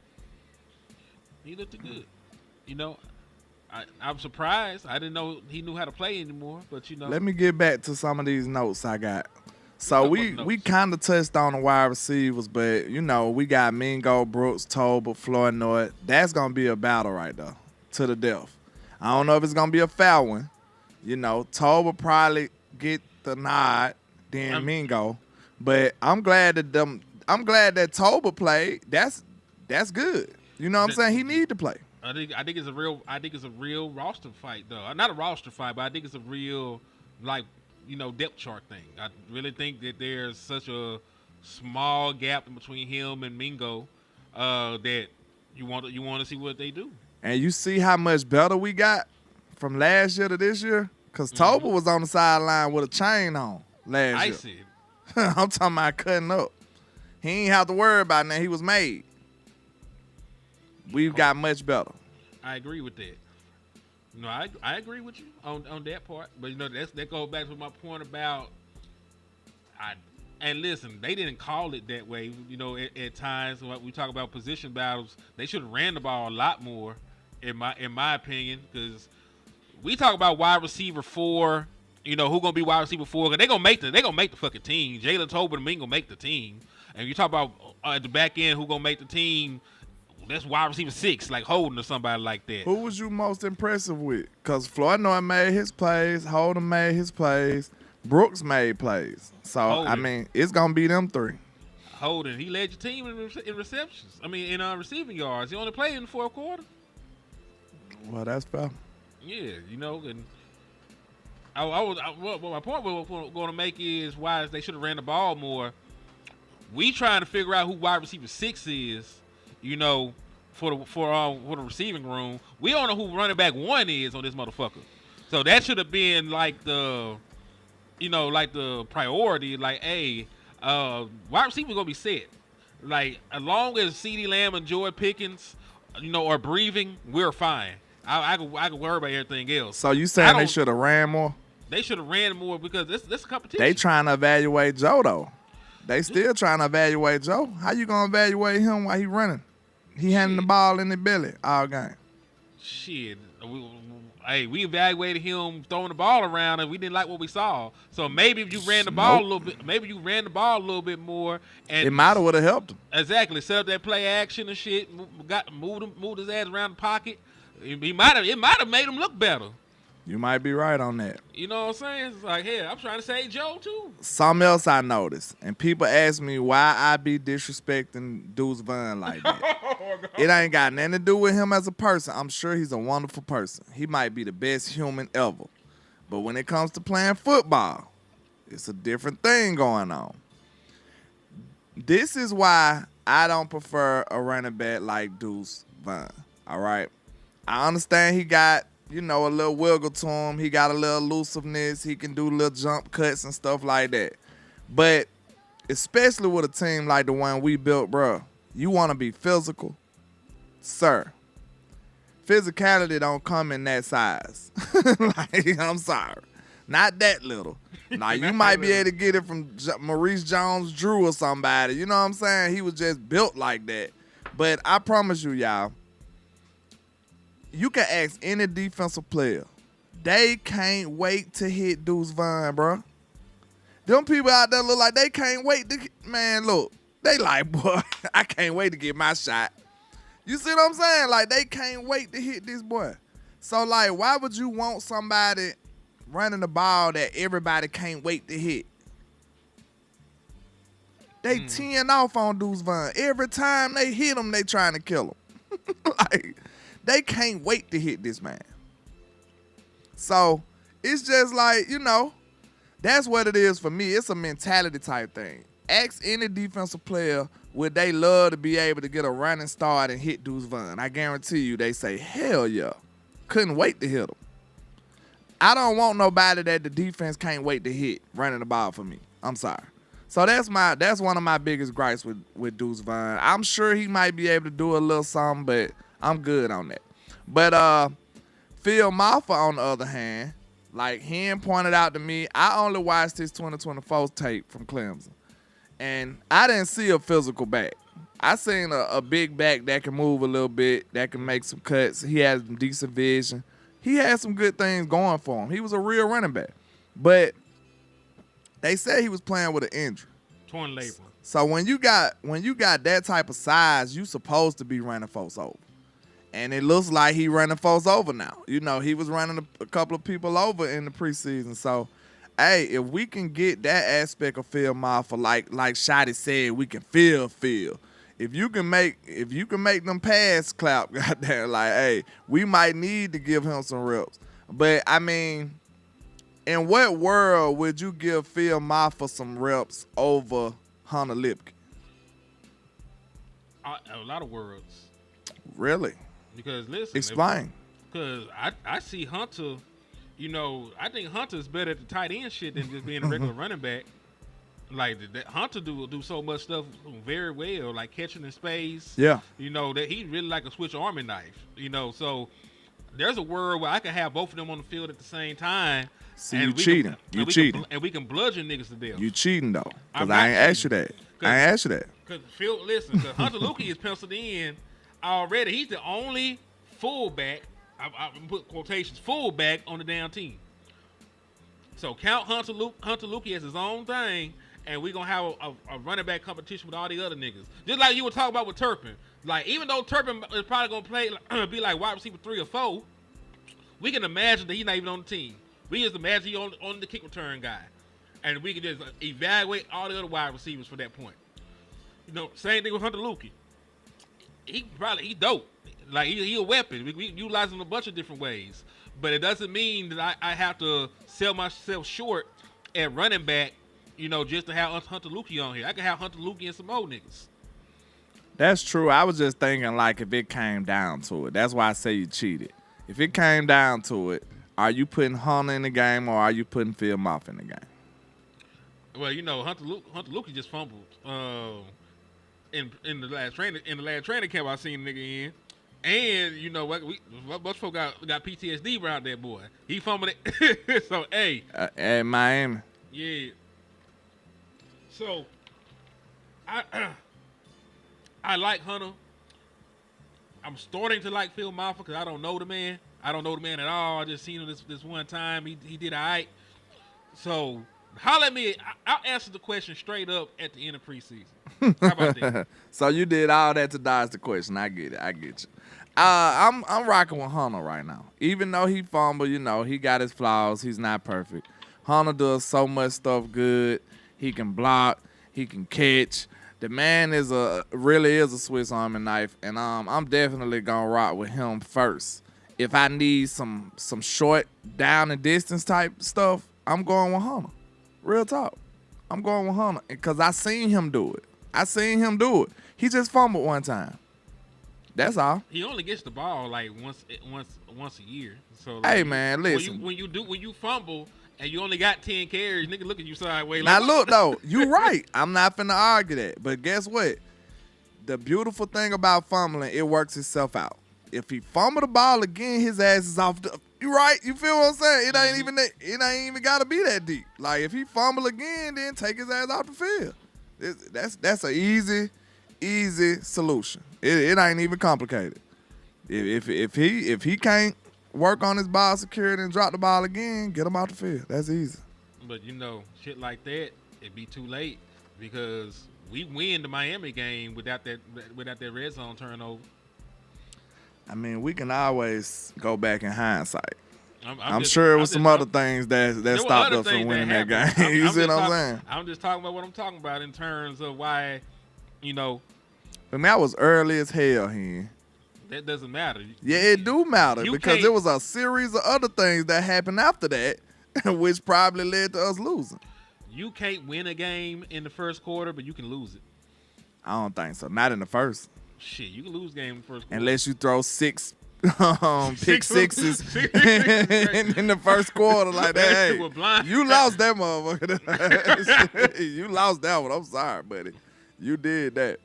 He looked good. You know, I'm surprised. I didn't know he knew how to play anymore, but you know. Let me get back to some of these notes I got. So we kind of touched on the wide receivers, but, you know, we got Mingo, Brooks, Tolbert, Flournoy. That's going to be a battle right there to the death. I don't know if it's going to be a foul one. You know, Tolbert probably get the nod, then Mingo. But I'm glad that Tolbert played. That's good. You know what I'm saying? He need to play. I think it's a real roster fight though. Not a roster fight, but I think it's a real depth chart thing. I really think that there's such a small gap in between him and Mingo that you want to see what they do. And you see how much better we got from last year to this year? Because Tolbert was on the sideline with a chain on last year. I see. I'm talking about cutting up. He ain't have to worry about that. He was made. We've got much better. I agree with that. No, I agree with you on that part. But, you know, that goes back to my point about and listen, they didn't call it that way. You know, at times when we talk about position battles, they should have ran the ball a lot more, in my opinion, because we talk about wide receiver 4, you know, who gonna be wide receiver 4, because they gonna make the fucking team. Jalen Tolbert and Mingo gonna make the team. And you talk about at the back end who gonna make the team, that's wide receiver 6, like Holden or somebody like that. Who was you most impressive with? Because Flournoy made his plays, Holden made his plays, Brooks made plays. So, Holden. I mean, it's going to be them 3. Holden, he led your team in receptions. I mean, in receiving yards. He only played in the fourth quarter. Well, that's fair. Yeah, you know, and what my point was going to make is why they should have ran the ball more. We trying to figure out who wide receiver 6 is. You know, for the receiving room, we don't know who running back 1 is on this motherfucker. So that should have been like the priority. Like, hey, wide receiver gonna be set. Like, as long as CeeDee Lamb and Joy Pickens, you know, are breathing, we're fine. I can worry about everything else. So you saying they should have ran more? They should have ran more because this competition. They trying to evaluate Joe though. They still trying to evaluate Joe. How you gonna evaluate him while he running? He handing the ball in the belly all game. shit. We evaluated him throwing the ball around, and we didn't like what we saw. So maybe if you ran the ball a little bit, maybe you ran the ball a little bit more, and It might have would have helped him. exactly set up that play action and shit. Moved his ass around the pocket. It might have made him look better. You might be right on that. You know what I'm saying? It's like, hey, I'm trying to say Joe too. Something else I noticed, and people ask me why I be disrespecting Deuce Vaughn like that. It ain't got nothing to do with him as a person. I'm sure he's a wonderful person. He might be the best human ever. But when it comes to playing football, it's a different thing going on. This is why I don't prefer a running back like Deuce Vaughn. All right? I understand he got, a little wiggle to him. He got a little elusiveness. He can do little jump cuts and stuff like that. But especially with a team like the one we built, bro, you want to be physical? Sir, physicality don't come in that size. I'm sorry. Not that little. Now, you might be able to get it from Maurice Jones-Drew or somebody. You know what I'm saying? He was just built like that. But I promise you, y'all, you can ask any defensive player. They can't wait to hit Deuce Vaughn, bro. Them people out there look like they can't wait to man, look. They like, boy, I can't wait to get my shot. You see what I'm saying? Like, they can't wait to hit this boy. So, like, why would you want somebody running the ball that everybody can't wait to hit? They teeing off on Deuce Vaughn. Every time they hit him, they trying to kill him. Like, they can't wait to hit this man. So, it's just like, that's what it is for me. It's a mentality type thing. Ask any defensive player, would they love to be able to get a running start and hit Deuce Vaughn? I guarantee you they say, hell yeah. Couldn't wait to hit him. I don't want nobody that the defense can't wait to hit running the ball for me. I'm sorry. So that's one of my biggest gripes with Deuce Vaughn. I'm sure he might be able to do a little something, but I'm good on that. But Phil Maffa, on the other hand, like him pointed out to me, I only watched his 2024 tape from Clemson. And I didn't see a physical back. I seen a big back that can move a little bit, that can make some cuts. He has some decent vision. He had some good things going for him. He was a real running back. But they said he was playing with an injury. Torn labrum. So when you got that type of size, you supposed to be running folks over. And it looks like he running folks over now. He was running a couple of people over in the preseason. So, hey, if we can get that aspect of Phil Maffa, like Schotty said, we can feel. If you can make them pass clap, goddamn, like, hey, we might need to give him some reps. But I mean, in what world would you give Phil Maffa some reps over Hunter Lipke? A lot of worlds. Really? Because listen, explain. Because I see Hunter, I think Hunter's better at the tight end shit than just being a regular running back. Like that Hunter do so much stuff very well, like catching in space. Yeah. That he really like a switch arming knife. So there's a world where I can have both of them on the field at the same time. See, you cheating. You cheating. And we can bludgeon niggas to death. You cheating though, because I ain't asked you that. Because Phil, listen, because Hunter Lukey is penciled in already. He's the only fullback. I put quotations fullback on the damn team. So count Hunter Lukey as his own thing, and we're gonna have a running back competition with all the other niggas. Just like you were talking about with Turpin. Like, even though Turpin is probably gonna play be like wide receiver 3 or 4, we can imagine that he's not even on the team. We just imagine he's on the kick return guy, and we can just evaluate all the other wide receivers for that point. Same thing with Hunter Lukey. He dope. Like, he a weapon. We utilize him in a bunch of different ways. But it doesn't mean that I have to sell myself short at running back, just to have Hunter Lukey on here. I can have Hunter Lukey and some old niggas. That's true. I was just thinking, like, if it came down to it. That's why I say you cheated. If it came down to it, are you putting Hunter in the game or are you putting Phil Maffa in the game? Well, Hunter Lukey just fumbled. In the last training camp I seen the nigga in. And most folks got PTSD around that boy. He fumbled it. So, hey. At Miami. Yeah. So, I like Hunter. I'm starting to like Phil Maffa because I don't know the man. I don't know the man at all. I just seen him this one time. He did all right. So holler at me. I'll answer the question straight up at the end of preseason. How about that? So you did all that to dodge the question. I get it. I get you. I'm rocking with Hunter right now. Even though he fumbled, he got his flaws. He's not perfect. Hunter does so much stuff good. He can block. He can catch. The man really is a Swiss Army knife, and I'm definitely gonna rock with him first. If I need some short down and distance type stuff, I'm going with Hunter. Real talk. I'm going with Hunter because I seen him do it. He just fumbled one time. That's all. He only gets the ball like once a year. So hey man, listen. When you fumble and you only got 10 carries, nigga look at you sideways. Now look though, you right. I'm not finna argue that. But guess what? The beautiful thing about fumbling, it works itself out. If he fumble the ball again, his ass is off the. You right? You feel what I'm saying? It ain't even gotta be that deep. Like if he fumble again, then take his ass off the field. That's a easy solution. It ain't even complicated. If he can't work on his ball security and drop the ball again, get him out the field. That's easy. But shit like that, it'd be too late because we win the Miami game without that red zone turnover. I mean, we can always go back in hindsight. I'm sure it was some other things that stopped us from winning that game. You see what I'm saying? I'm just talking about what I'm talking about in terms of why, But that was early as hell, here. That doesn't matter. Yeah, it do matter because there was a series of other things that happened after that, which probably led to us losing. You can't win a game in the first quarter, but you can lose it. I don't think so. Not in the first. Shit, you can lose a game in the first quarter. Unless you throw six pick sixes in the first quarter like that. Hey, you lost that motherfucker. You lost that one. I'm sorry, buddy. You did that.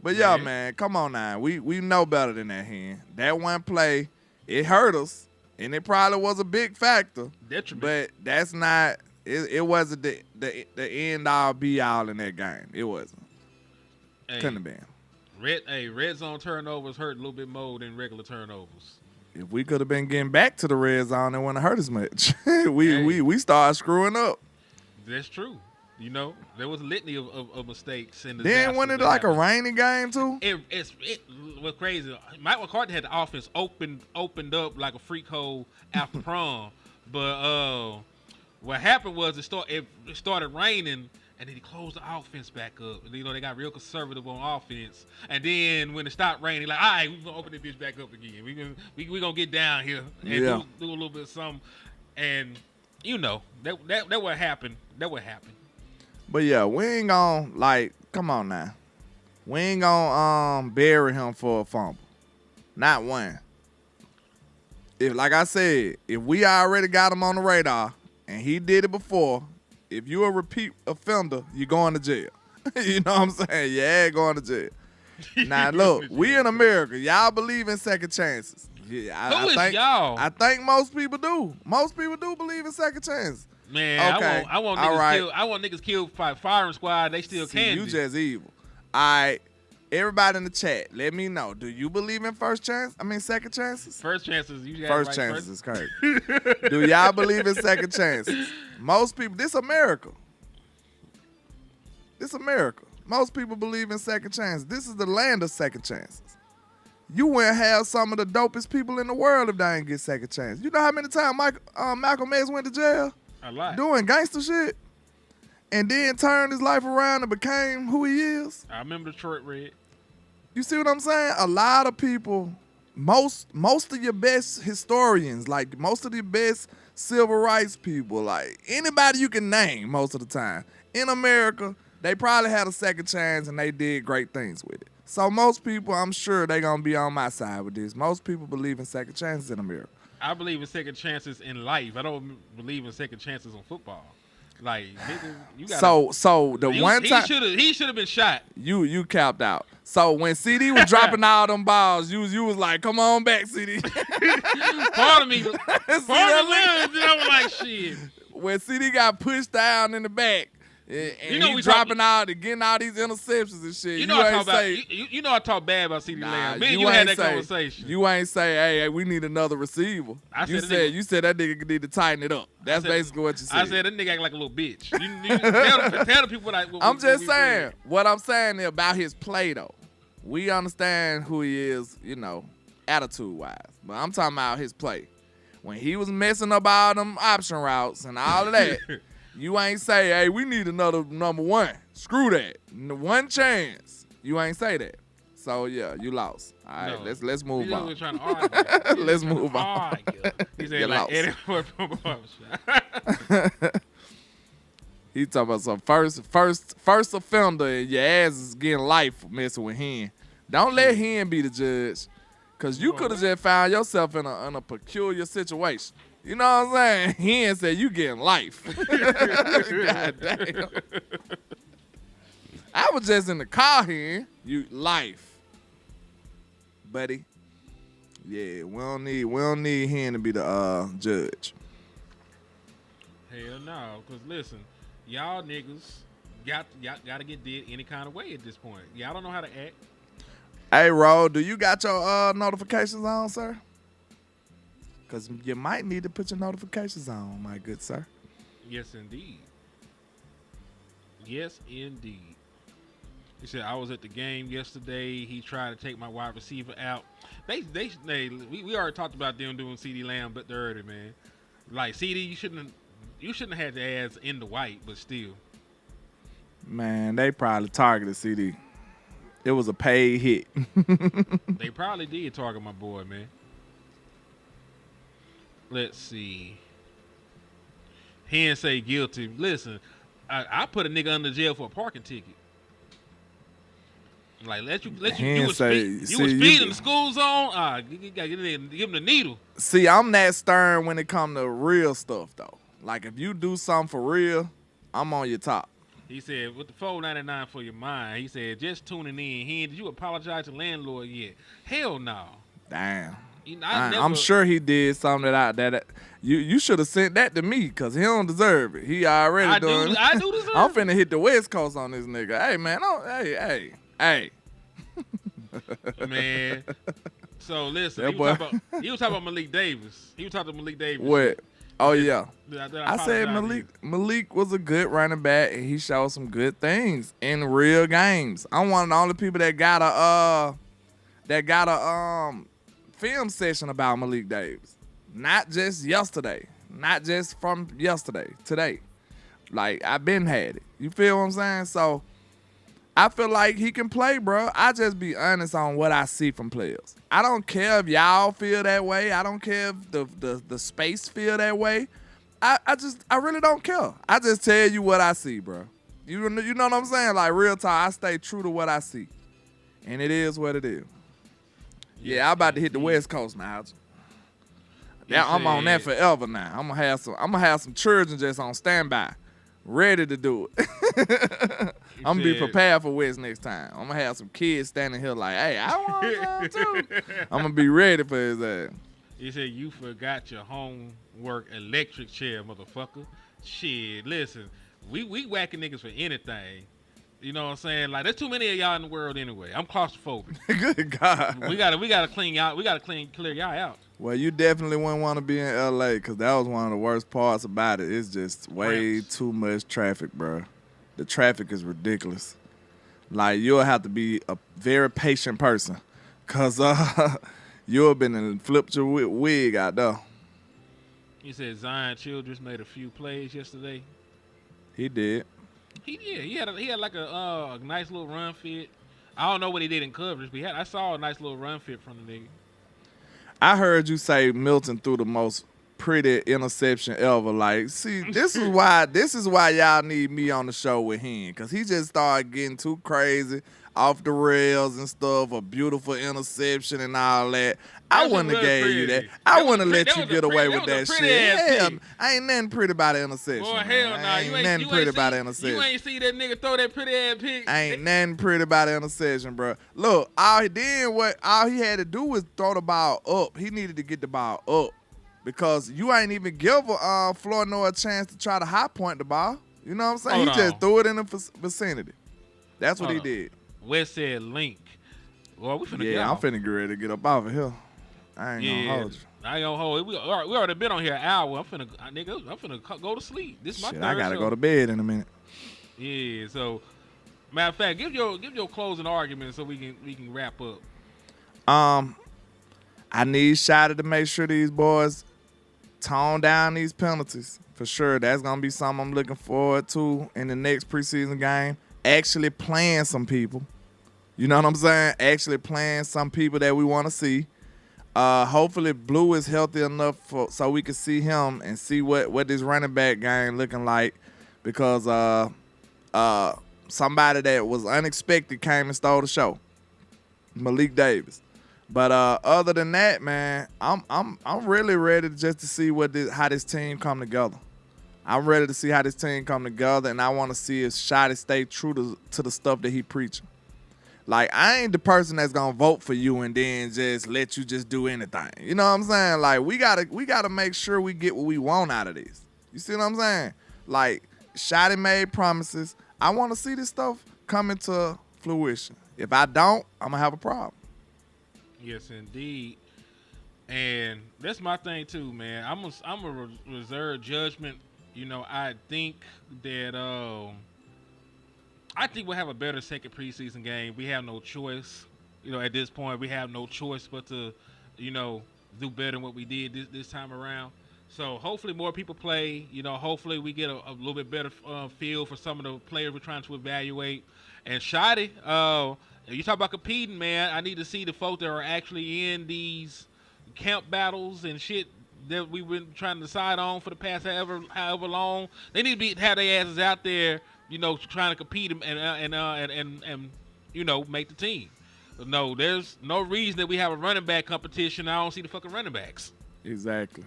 But yeah, man, come on now. We know better than that, Hen. That one play, it hurt us, and it probably was a big factor. Detriment. But that's not. It wasn't the end all be all in that game. It wasn't. Couldn't have been. Red zone turnovers hurt a little bit more than regular turnovers. If we could have been getting back to the red zone, it wouldn't have hurt as much. we started screwing up. That's true. There was a litany of mistakes in the. Then wasn't it like a rainy game too? It was crazy. Mike McCarthy had the offense opened up like a freak hole after prom, but what happened was it started raining. And then he closed the offense back up. They got real conservative on offense. And then when it stopped raining, like, all right, we're going to open this bitch back up again. We're going to get down here and do a little bit of something. And, that what happened. That what happened. But, yeah, we ain't going to, come on now. We ain't going to bury him for a fumble. Not one. Like I said, if we already got him on the radar and he did it before, if you a repeat offender, you're going to jail. You know what I'm saying? Yeah, going to jail. Now, look, we in America. Y'all believe in second chances. Yeah, Who is y'all? I think most people do. Most people do believe in second chances. Man, okay. I want niggas killed. I want niggas killed by firing squad. They still can. You just evil. All right. Everybody in the chat, let me know. Do you believe in second chances? First chances. You got first chances is crazy. Do y'all believe in second chances? Most people. This America. Most people believe in second chances. This is the land of second chances. You wouldn't have some of the dopest people in the world if they didn't get second chances. You know how many times Malcolm X went to jail? A lot. Doing gangster shit? And then turned his life around and became who he is. I remember Detroit Red. You see what I'm saying? A lot of people, most of your best historians, like most of the best civil rights people, like anybody you can name most of the time, in America, they probably had a second chance and they did great things with it. So most people, I'm sure they're going to be on my side with this. Most people believe in second chances in America. I believe in second chances in life. I don't believe in second chances on football. Like, nigga, you got so the one time he should have been shot. You capped out. So when CD was dropping all them balls, you was like, "Come on back, CD." Part of me, I was like, shit. When CD got pushed down in the back, And You know he we dropping out and getting all these interceptions and shit. You know I ain't talk about. say, You know I talk bad about CeeDee Lamb. Man, you ain't had that say, conversation. You ain't say, hey, we need another receiver. You said that nigga need to tighten it up. That's basically what you said. I said that nigga act like a little bitch. You tell the people what I'm just saying. Said. What I'm saying about his play though. We understand who he is, attitude-wise. But I'm talking about his play. When he was messing up all them option routes and all of that, you ain't say, hey, we need another number one. Screw that. One chance. You ain't say that. So, yeah, you lost. All right, let's move on. Trying to argue. Let's move on. He said, like, Eddie from barbershop. He talking about some first offender and your ass is getting life for messing with him. Don't let him be the judge. Because you could have just found yourself in a peculiar situation. You know what I'm saying? He ain't said you getting life. God damn. I was just in the car here. You life. Buddy. Yeah, we don't need him to be the judge. Hell no. Because listen, y'all niggas got to get did any kind of way at this point. Y'all don't know how to act. Hey, Ro, do you got your notifications on, sir? Because you might need to put your notifications on, my good sir. Yes, indeed. Yes, indeed. He said, I was at the game yesterday. He tried to take my wide receiver out. We already talked about them doing CeeDee Lamb, but dirty, man. Like, CeeDee, you shouldn't have had the ass in the white, but still. Man, they probably targeted CeeDee. It was a paid hit. They probably did target my boy, man. Let's see. He didn't say guilty. Listen, I put a nigga under jail for a parking ticket. Like, you was speeding in the school zone. You gotta give him the needle. See, I'm that stern when it come to real stuff, though. Like, if you do something for real, I'm on your top. He said, with the $4.99 for your mind, he said, just tuning in. Did you apologize to the landlord yet? Hell no. Damn. I'm sure he did something you should have sent that to me because he don't deserve it. He already doing it. I do deserve it. I'm finna hit the West Coast on this nigga. Hey, man. Hey. Man. So, listen. He was talking about Malik Davis. What? Oh, yeah. I said Malik was a good running back, and he showed some good things in real games. I'm one of the only people that got a film session about Malik Davis. Not just yesterday. Not just from yesterday. Today. Like, I've been had it. You feel what I'm saying? So, I feel like he can play, bro. I just be honest on what I see from players. I don't care if y'all feel that way. I don't care if the space feel that way. I really don't care. I just tell you what I see, bro. You know what I'm saying? Like, real talk, I stay true to what I see. And it is what it is. Yeah, I'm about to hit the West Coast now. Yeah, I'm on that forever now. I'm gonna have some children just on standby, ready to do it. I'm gonna be prepared for West next time. I'm gonna have some kids standing here like, hey, I want some too. I'm gonna be ready for his ass. He said, you forgot your homework electric chair, motherfucker. Shit, listen, we whacking niggas for anything. You know what I'm saying? Like, there's too many of y'all in the world anyway. I'm claustrophobic. Good God. We gotta clean y'all. We gotta clear y'all out. Well, you definitely wouldn't want to be in LA because that was one of the worst parts about it. It's just way too much traffic, bro. The traffic is ridiculous. Like, you'll have to be a very patient person because you'll have been and flipped your wig out there. He said Zion Childress made a few plays yesterday. He did. He had like a nice little run fit. I don't know what he did in coverage, but I saw a nice little run fit from the nigga. I heard you say Milton threw the most pretty interception ever. Like, see, this is why y'all need me on the show with him, because he just started getting too crazy, off the rails and stuff, a beautiful interception and all that. I wouldn't have gave you that. I wouldn't have let you get away with that shit. Hell, I ain't nothing pretty about an interception. Boy, hell no. Nah. You ain't nothing pretty about an interception. You ain't see that nigga throw that pretty ass pick. Ain't nothing pretty about an interception, bro. Look, all he had to do was throw the ball up. He needed to get the ball up because you ain't even give Flournoy a chance to try to high point the ball. You know what I'm saying? Hold He just on. threw it in the vicinity. That's what Hold he on. did. Wes said link. Well, we finna get Yeah, I'm off. finna get ready to get up off of here. I ain't gonna Yeah, hold you. I ain't gonna hold it. We already been on here an hour. I'm finna go to sleep. This is my Shit, third I gotta show. go to bed in a minute. Yeah, so matter of fact, give your closing argument so we can wrap up. I need Schotty to make sure these boys tone down these penalties. For sure. That's gonna be something I'm looking forward to in the next preseason game. Actually playing some people. You know what I'm saying? Actually playing some people that we want to see. Hopefully Blue is healthy enough so we can see him and see what this running back game looking like, because somebody that was unexpected came and stole the show, Malik Davis. But other than that, man, I'm really ready just to see how this team come together. I'm ready to see how this team come together, and I want to see if Schotty stay true to the stuff that he preaching. Like, I ain't the person that's gonna vote for you and then just let you just do anything. You know what I'm saying? Like, we gotta make sure we get what we want out of this. You see what I'm saying? Like, Schotty made promises. I want to see this stuff come into fruition. If I don't, I'm gonna have a problem. Yes, indeed. And that's my thing too, man. I'm a reserve judgment. You know, I think that we'll have a better second preseason game. We have no choice. You know, at this point, we have no choice but to, you know, do better than what we did this time around. So hopefully more people play. You know, hopefully we get a little bit better feel for some of the players we're trying to evaluate. And Schotty, you talk about competing, man. I need to see the folks that are actually in these camp battles and shit that we've been trying to decide on for the past however long. They need to have their asses out there, you know, trying to compete and you know, make the team. No, there's no reason that we have a running back competition. I don't see the fucking running backs. Exactly.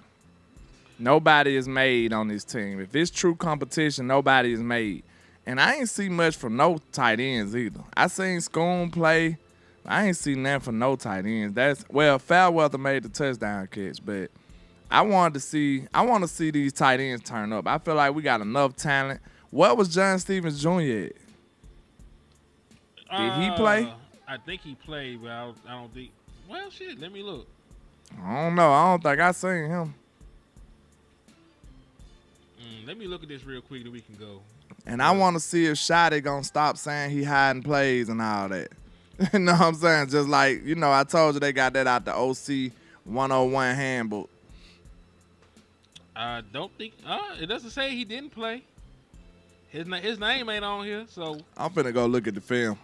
Nobody is made on this team. If it's true competition, nobody is made. And I ain't see much from no tight ends either. I seen Schoon play. I ain't seen nothing from no tight ends. Fairweather made the touchdown catch, but I want to see these tight ends turn up. I feel like we got enough talent. What was John Stevens Jr. at? Did he play? I think he played, but I don't think. Well, shit, let me look. I don't know. I don't think I seen him. Let me look at this real quick, then we can go. And I want to see if Schotty gonna stop saying he hiding plays and all that. You know what I'm saying? Just like, you know, I told you they got that out the OC 101 handbook. I don't think. It doesn't say he didn't play. His name ain't on here, so. I'm finna go look at the film.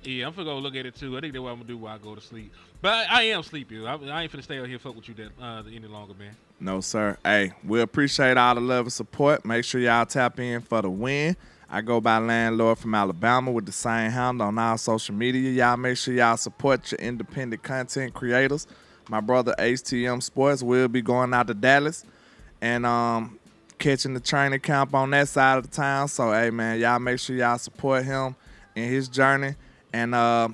Yeah, I'm finna go look at it too. I think that's what I'm gonna do while I go to sleep. But I am sleepy. I ain't finna stay out here fuck with you any longer, man. No, sir. Hey, we appreciate all the love and support. Make sure y'all tap in for the win. I go by Landlord from Alabama with the same handle on all social media. Y'all make sure y'all support your independent content creators. My brother HTM Sports will be going out to Dallas and catching the training camp on that side of the town. So, hey, man, y'all make sure y'all support him in his journey and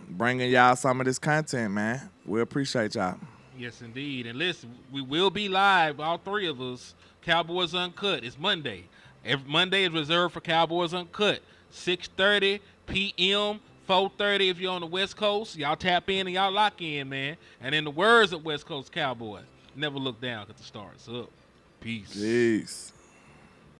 bringing y'all some of this content, man. We appreciate y'all. Yes, indeed. And listen, we will be live, all three of us, Cowboys Uncut. It's Monday. Every Monday is reserved for Cowboys Uncut. 6:30 p.m., 4:30 if you're on the West Coast. Y'all tap in and y'all lock in, man. And in the words of West Coast Cowboys, never look down because the stars up. Peace. Peace.